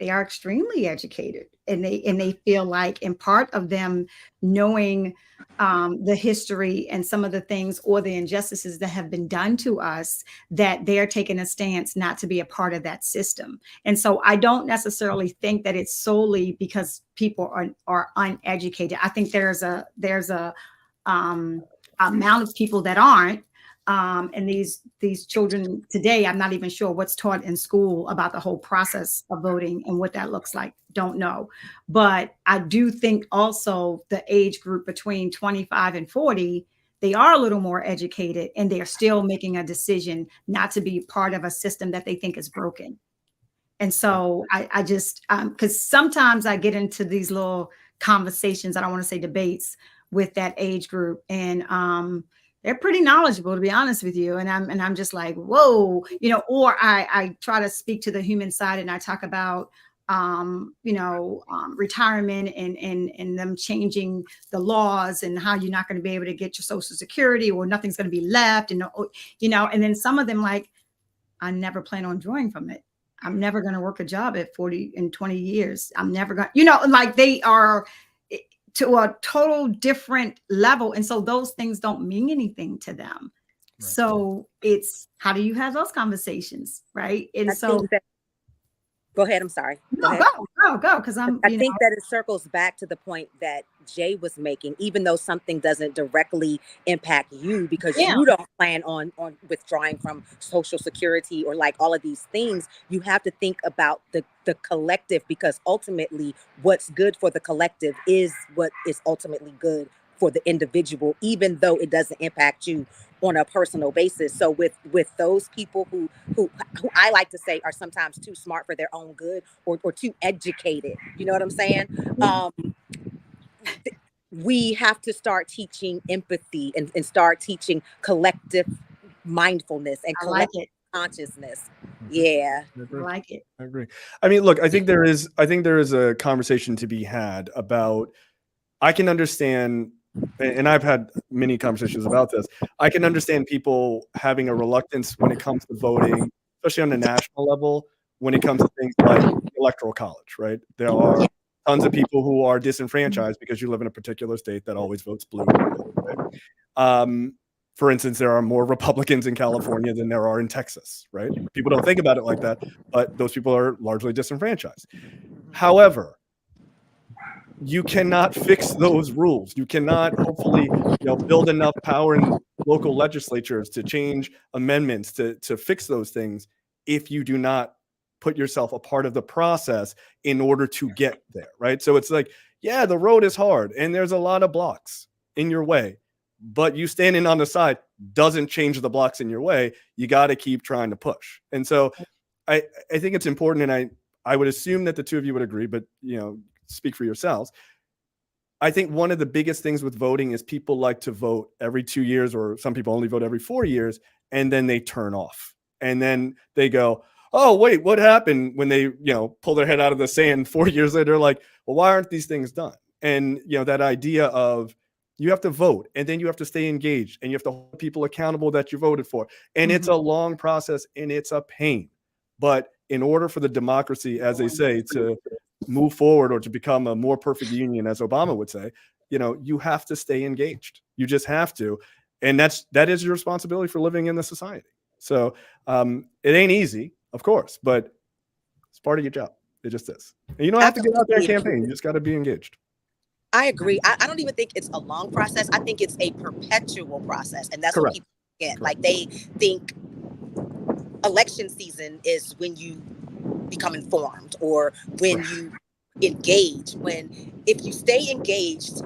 are extremely educated, and they feel like, and part of them knowing the history and some of the things or the injustices that have been done to us, that they're taking a stance not to be a part of that system. And so I don't necessarily think that it's solely because people are uneducated. I think there's a amount of people that aren't. And these children today, I'm not even sure what's taught in school about the whole process of voting and what that looks like. Don't know. But I do think also the age group between 25 and 40, they are a little more educated, and they're still making a decision not to be part of a system that they think is broken. And so I just, because sometimes I get into these little conversations, I don't want to say debates, with that age group, and they're pretty knowledgeable, to be honest with you. And I'm just like, whoa, or I try to speak to the human side, and I talk about, retirement and them changing the laws and how you're not going to be able to get your Social Security, or nothing's going to be left. And then some of them like, I never plan on drawing from it. I'm never going to work a job at 40 and 20 years. I'm never going, like they are to a total different level. And so those things don't mean anything to them. Right. So it's, how do you have those conversations? Right. And go ahead. I'm sorry. Go. Because I think that it circles back to the point that Jay was making, even though something doesn't directly impact you because you don't plan on withdrawing from Social Security or like all of these things, you have to think about the collective, because ultimately what's good for the collective is what is ultimately good for the individual, even though it doesn't impact you on a personal basis. So with those people who I like to say are sometimes too smart for their own good, or too educated, you know what I'm saying? We have to start teaching empathy and start teaching collective mindfulness and collective consciousness. Yeah. I like it. I agree. I mean, look, I think there is a conversation to be had about, I can understand, and I've had many conversations about this, I can understand people having a reluctance when it comes to voting, especially on a national level, when it comes to things like electoral college, right? There are tons of people who are disenfranchised because you live in a particular state that always votes blue. Right? For instance, there are more Republicans in California than there are in Texas, right? People don't think about it like that, but those people are largely disenfranchised. However, you cannot fix those rules. You cannot hopefully build enough power in local legislatures to change amendments to fix those things if you do not put yourself a part of the process in order to get there, right? So it's like, yeah, the road is hard and there's a lot of blocks in your way, but you standing on the side doesn't change the blocks in your way. You got to keep trying to push. And so I think it's important, and I would assume that the two of you would agree, but speak for yourselves. I think one of the biggest things with voting is people like to vote every 2 years, or some people only vote every 4 years, and then they turn off. And then they go, oh, wait, what happened? When they, pull their head out of the sand 4 years later, like, well, why aren't these things done? And, that idea of you have to vote, and then you have to stay engaged, and you have to hold people accountable that you voted for. And it's a long process, and it's a pain. But in order for the democracy, as they say, to move forward or to become a more perfect union, as Obama would say, you have to stay engaged. You just have to. And that is your responsibility for living in the society. So it ain't easy, of course, but it's part of your job. It just is. And you don't have to get out there and campaign. You just got to be engaged. I agree. I don't even think it's a long process. I think it's a perpetual process. And that's what people forget. Like, they think election season is when you become informed or when you engage. If you stay engaged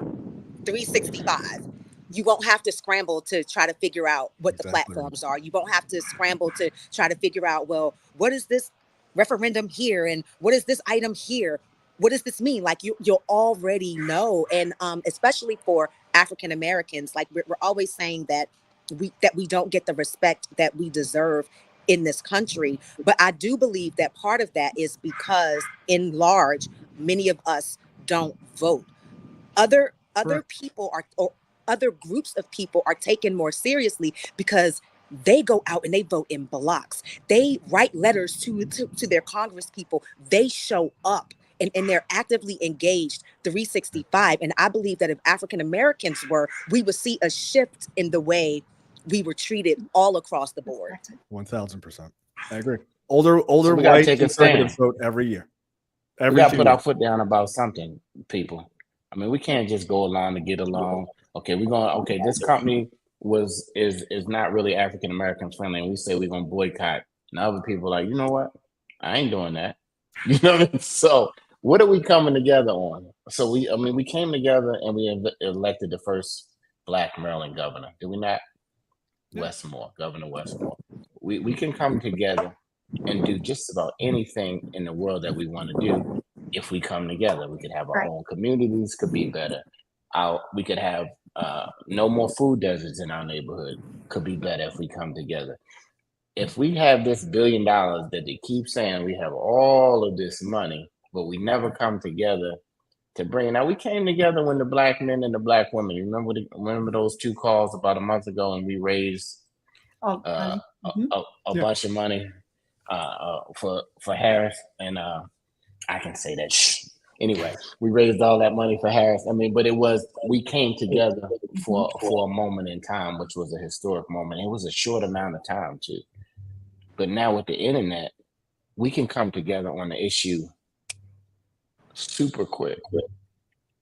365, you won't have to scramble to try to figure out what the platforms are. You won't have to scramble to try to figure out, well, what is this referendum here? And what is this item here? What does this mean? Like, you'll already know. And especially for African Americans, like we're always saying that we don't get the respect that we deserve in this country. But I do believe that part of that is because, in large, many of us don't vote. other Correct. people are, or other groups of people are taken more seriously because they go out and they vote in blocks. They write letters to their Congress people. They show up and they're actively engaged 365. And I believe that if African Americans were, we would see a shift in the way we were treated all across the board. 1000%. I agree. Older So we gotta white take a conservatives stand. vote every year. We Every gotta 2 put our years. foot down about something, people. I mean, we can't just go along to get along. Okay, we're going. Okay, this company is not really African American friendly, and we say we're gonna boycott. And other people are like, you know what? I ain't doing that. You know what I mean? So what are we coming together on? So we came together and we elected the first Black Maryland governor. Did we not? Yeah. Westmore, Governor Westmore. We can come together and do just about anything in the world that we want to do if we come together. We could have our Right. own communities, could be better. We could have no more food deserts in our neighborhood, could be better if we come together. If we have this $1 billion that they keep saying we have all of this money, but we never come together to bring it. Now, we came together when the Black men and the Black women, you remember those 2 calls about a month ago, and we raised Oh, a Yeah. bunch of money for Harris, and I can say that. Anyway, we raised all that money for Harris. I mean, but we came together for a moment in time, which was a historic moment. It was a short amount of time too. But now with the internet, we can come together on the issue super quick.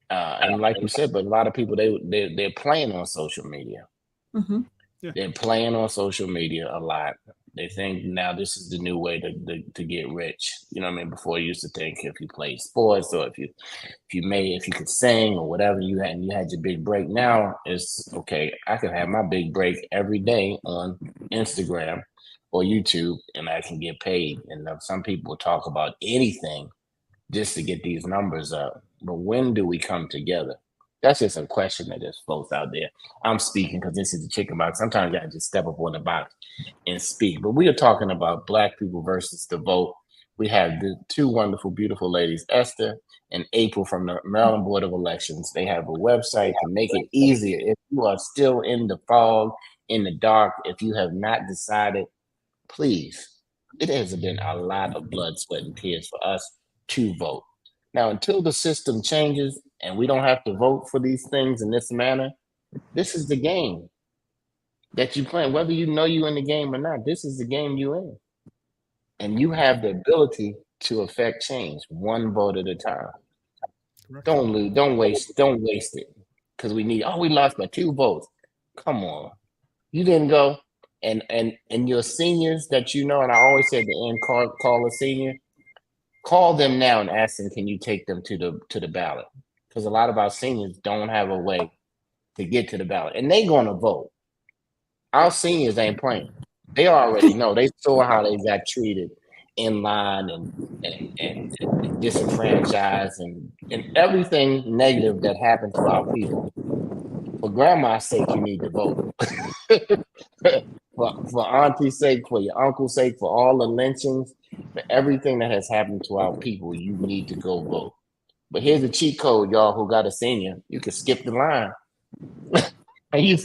And like you said, but a lot of people they're playing on social media. Mhm. Yeah. They're playing on social media a lot. They think now this is the new way to get rich. You know what I mean? Before you used to think if you played sports or if you could sing or whatever you had your big break. Now it's okay. I could have my big break every day on Instagram or YouTube, and I can get paid. And some people talk about anything just to get these numbers up. But when do we come together? That's just a question that is folks out there. I'm speaking because this is the chicken box. Sometimes you gotta just step up on the box and speak. But we are talking about Black people versus the vote. We have the 2 wonderful, beautiful ladies, Esther and April from the Maryland Board of Elections. They have a website to make it easier. If you are still in the fog, in the dark, if you have not decided, please, it has been a lot of blood, sweat, and tears for us to vote. Now, until the system changes and we don't have to vote for these things in this manner, this is the game that you play. Whether you know you in the game or not, this is the game you in. And you have the ability to affect change one vote at a time. Correct. Don't waste it. Because we lost by 2 votes. Come on. You didn't go. And your seniors that you know, and I always say at the end, call a senior. Call them now and ask them, can you take them to the ballot? Because a lot of our seniors don't have a way to get to the ballot, and they going to vote. Our seniors ain't playing. They already know. They saw how they got treated in line and disenfranchised and everything negative that happened to our people. For grandma's sake, you need to vote. for auntie's sake, for your uncle's sake, for all the lynchings, for everything that has happened to our people, you need to go vote. But here's a cheat code, y'all who got a senior. You can skip the line. And you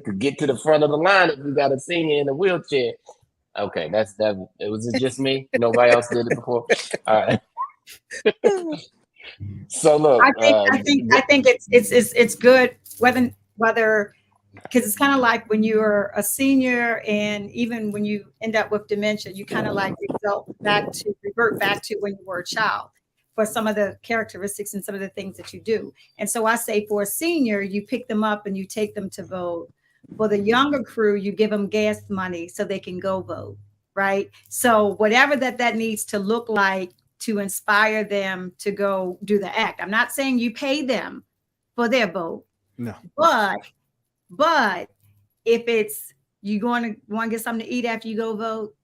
could get to the front of the line if you got a senior in a wheelchair. Okay, was it just me? Nobody else did it before? All right. So look, I think it's good whether because it's kind of like when you're a senior and even when you end up with dementia, you kind of like revert back to when you were a child for some of the characteristics and some of the things that you do. And so I say for a senior, you pick them up and you take them to vote. For the younger crew, you give them gas money so they can go vote, right? So whatever that needs to look like to inspire them to go do the act. I'm not saying you pay them for their vote. No. But if it's you want to get something to eat after you go vote,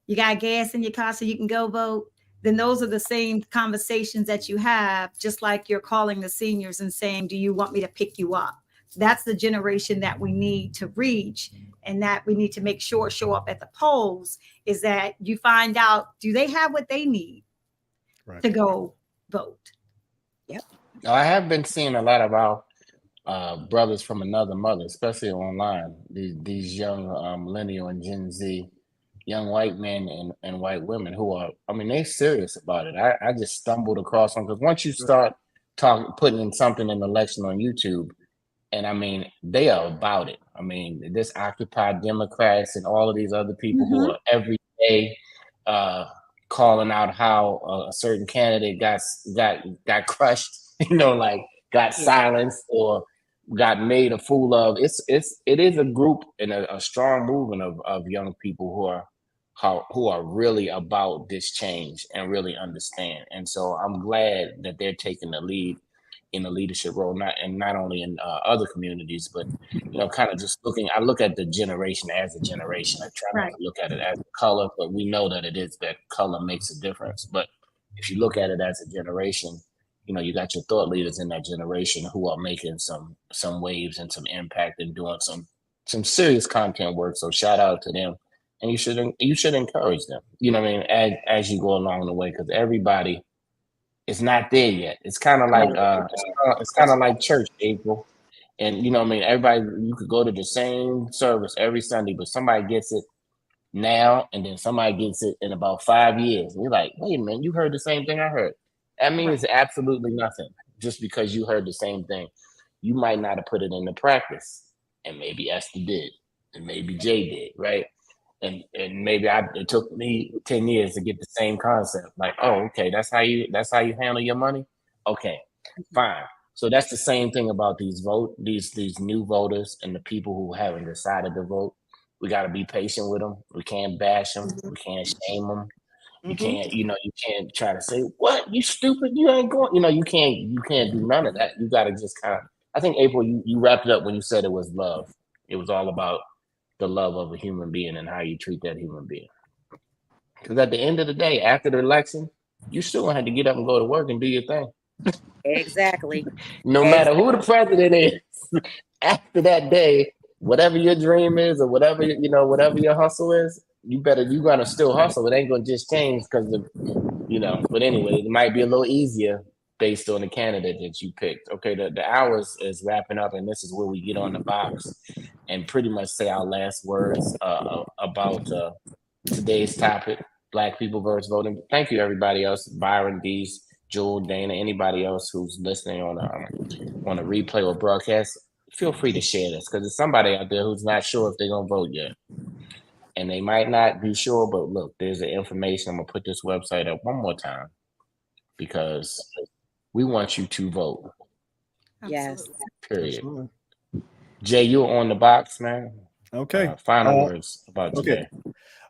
you got gas in your car so you can go vote, then those are the same conversations that you have, just like you're calling the seniors and saying, do you want me to pick you up? That's the generation that we need to reach and that we need to make sure show up at the polls, is that you find out, do they have what they need to go vote? Yep. I have been seeing a lot of our brothers from another mother, especially online. These young millennial and Gen Z, young white men and white women who are, I mean, they serious about it. I just stumbled across them because once you start putting in something in the election on YouTube, and I mean, they are about it. I mean, this Occupy Democrats and all of these other people who Mhm. are every day uh, calling out how a certain candidate got crushed, like got Yeah. silenced or got made a fool of. It is a group and a strong movement of young people who are really about this change and really understand. And so I'm glad that they're taking the lead in a leadership role, not only in other communities, but kind of just looking. I look at the generation as a generation. I try not Right. to look at it as a color, but we know that it is that color makes a difference. But if you look at it as a generation, you got your thought leaders in that generation who are making some waves and some impact and doing some serious content work. So shout out to them, and you should encourage them. You know what I mean, as you go along the way, because everybody it's not there yet. It's kind of like it's kind of like church, April. And what I mean, everybody you could go to the same service every Sunday, but somebody gets it now, and then somebody gets it in about 5 years. And you're like, wait a minute, you heard the same thing I heard. That Right. means absolutely nothing. Just because you heard the same thing, you might not have put it into practice, and maybe Esther did, and maybe Jay did, right? And maybe it took me 10 years to get the same concept. Like, oh, okay, that's how you handle your money. Okay, fine. So that's the same thing about these new voters and the people who haven't decided to vote. We got to be patient with them. We can't bash them. Mhm. We can't shame them. You Hmm. can't, you can't try to say, "What, you stupid? You ain't going." You can't do none of that. You got to just kind of. I think April, you wrapped it up when you said it was love. It was all about the love of a human being and how you treat that human being. Because at the end of the day, after the election, you still gonna have to get up and go to work and do your thing, Exactly. no matter Exactly. who the president is. After that day, whatever your dream is or whatever your hustle is, you gotta still hustle. It ain't gonna just change because of. But anyway, it might be a little easier based on the candidate that you picked. Okay, the hours is wrapping up, and this is where we get on the box and pretty much say our last words about today's topic: Black people versus voting. Thank you, everybody else, Byron, Dees, Jewel, Dana, anybody else who's listening on a replay or broadcast. Feel free to share this because there's somebody out there who's not sure if they're gonna vote yet, and they might not be sure. But look, there's the information. I'm gonna put this website up one more time because we want you to vote. Yes. Absolutely. Period. Absolutely. Jay, you're on the box, man. Okay. Final words about Okay.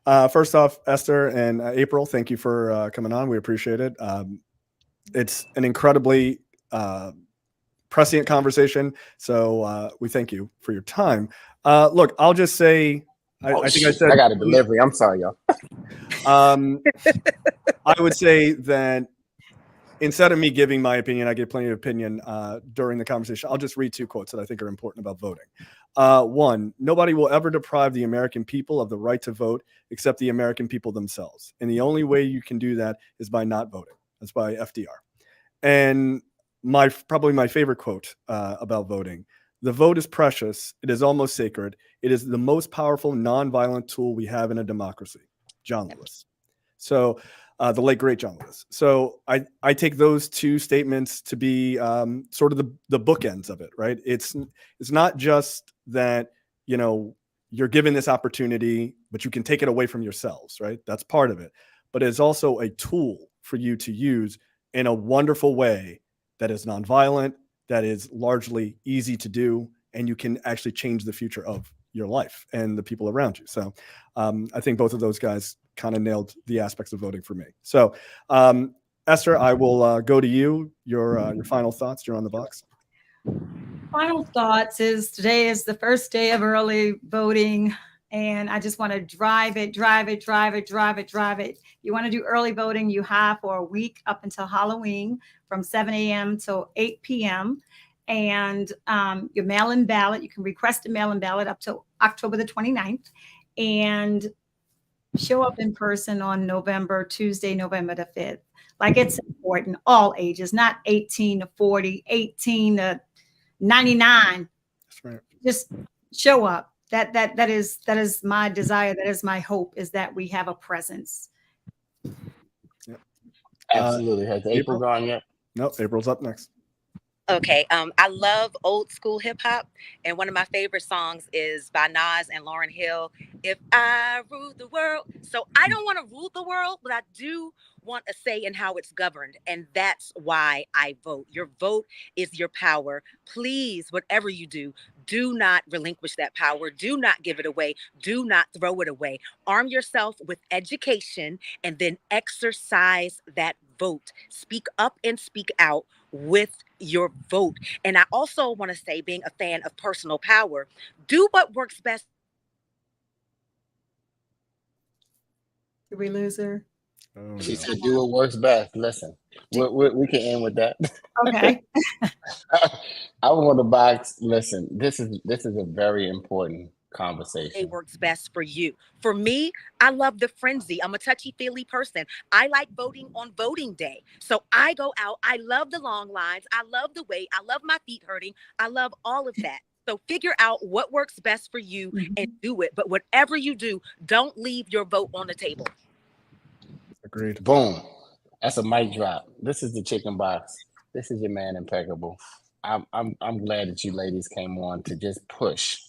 today. First off, Esther and April, thank you for coming on. We appreciate it. It's an incredibly prescient conversation. So we thank you for your time. Look, I'll just say, I think I said, I got a delivery. I'm sorry, y'all. I would say that instead of me giving my opinion, I give plenty of opinion during the conversation. I'll just read two quotes that I think are important about voting. One, nobody will ever deprive the American people of the right to vote except the American people themselves. And the only way you can do that is by not voting. That's by FDR. And probably my favorite quote about voting: the vote is precious. It is almost sacred. It is the most powerful nonviolent tool we have in a democracy. John Lewis. So the late great John Lewis. So I take those two statements to be sort of the bookends of it, right? It's not just that you're given this opportunity, but you can take it away from yourselves, right? That's part of it. But it's also a tool for you to use in a wonderful way that is nonviolent, that is largely easy to do, and you can actually change the future of your life and the people around you. So I think both of those guys kind of nailed the aspects of voting for me. So Esther, I will go to you. Your final thoughts. You're on the box. Final thoughts is today is the first day of early voting, and I just want to drive it. You want to do early voting, you have for a week up until Halloween from 7 a.m. till 8 p.m. And your mail-in ballot, you can request a mail-in ballot up to October the 29th, and show up in person on Tuesday, November the 5th. Like it's important, all ages, not 18 to 40, 18 to 99. That's right. Just show up. That is my desire. That is my hope, is that we have a presence. Absolutely. Has April gone yet? Nope, April's up next. Okay. I love old school hip hop, and one of my favorite songs is by Nas and Lauryn Hill, If I Ruled the World. So I don't want to rule the world, but I do want a say in how it's governed. And that's why I vote. Your vote is your power. Please, whatever you do not relinquish that power. Do not give it away. Do not throw it away. Arm yourself with education and then exercise that vote. Speak up and speak out with your vote. And I also want to say, being a fan of personal power, do what works best. Did we lose her? Oh, She no. said, "Do what works best." Listen, we can end with that. Okay. I want to box. Listen, this is a very important conversation. It works best for you. For me, I love the frenzy. I'm a touchy-feely person. I like voting on voting day. So I go out. I love the long lines. I love the wait. I love my feet hurting. I love all of that. So figure out what works best for you and do it. But whatever you do, don't leave your vote on the table. Agreed. Boom. That's a mic drop. This is the chicken box. This is your man Impeccable. I'm glad that you ladies came on to just push.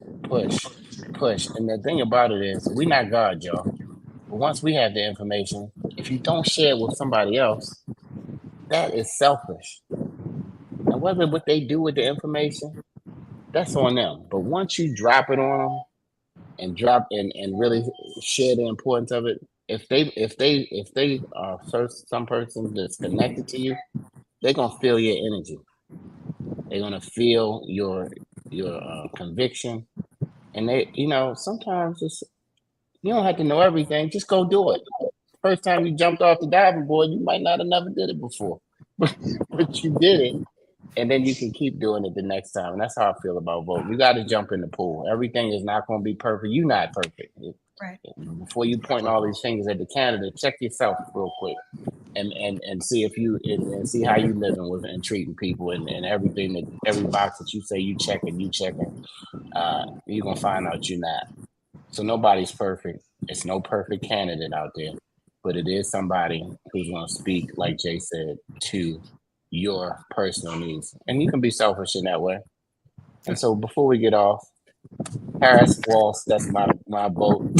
And the thing about it is, we're not God, y'all. But once we have the information, if you don't share it with somebody else, that is selfish. And whether what they do with the information, that's on them. But once you drop it on them and really share the importance of it, if they are some person that's connected to you, they're gonna feel your energy. They're gonna feel your conviction, and they, sometimes you don't have to know everything. Just go do it. First time you jumped off the diving board, you might not have never did it before, but you did it, and then you can keep doing it the next time. And that's how I feel about voting. You got to jump in the pool. Everything is not going to be perfect. You're not perfect. Right. Before you point all these fingers at the candidate, check yourself real quick, and see if you and see how you living with and treating people, and everything, that every box that you say you checking, you're gonna find out you're not. So nobody's perfect. It's no perfect candidate out there, but it is somebody who's gonna speak, like Jay said, to your personal needs, and you can be selfish in that way. And so before we get off, Harris Walsh, that's my vote.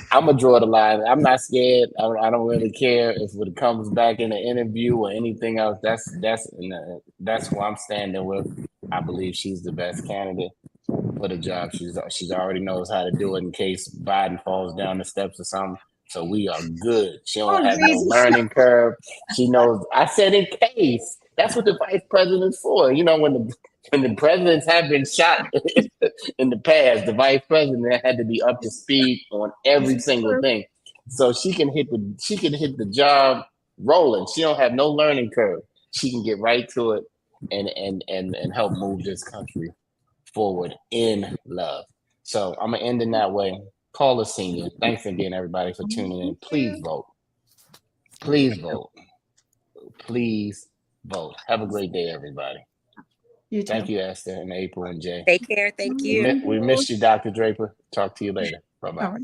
I'm gonna draw the line. I'm not scared. I don't really care if it comes back in an interview or anything else. That's who I'm standing with. I believe she's the best candidate for the job. She's already knows how to do it in case Biden falls down the steps or something. So we are good. She don't have no learning curve. She knows. I said in case. That's what the vice president's for. When the presidents have been shot in the past, the vice president had to be up to speed on every single thing. So she can hit the job rolling. She don't have no learning curve. She can get right to it and help move this country forward in love. So I'm gonna end in that way. Call a senior. Thanks again, everybody, for tuning in. Please vote. Please vote. Please vote. Have a great day, everybody. You too. Thank you, Esther and April and Jay. Take care. Thank you. We missed you, Dr. Draper. Talk to you later. Bye-bye. All right.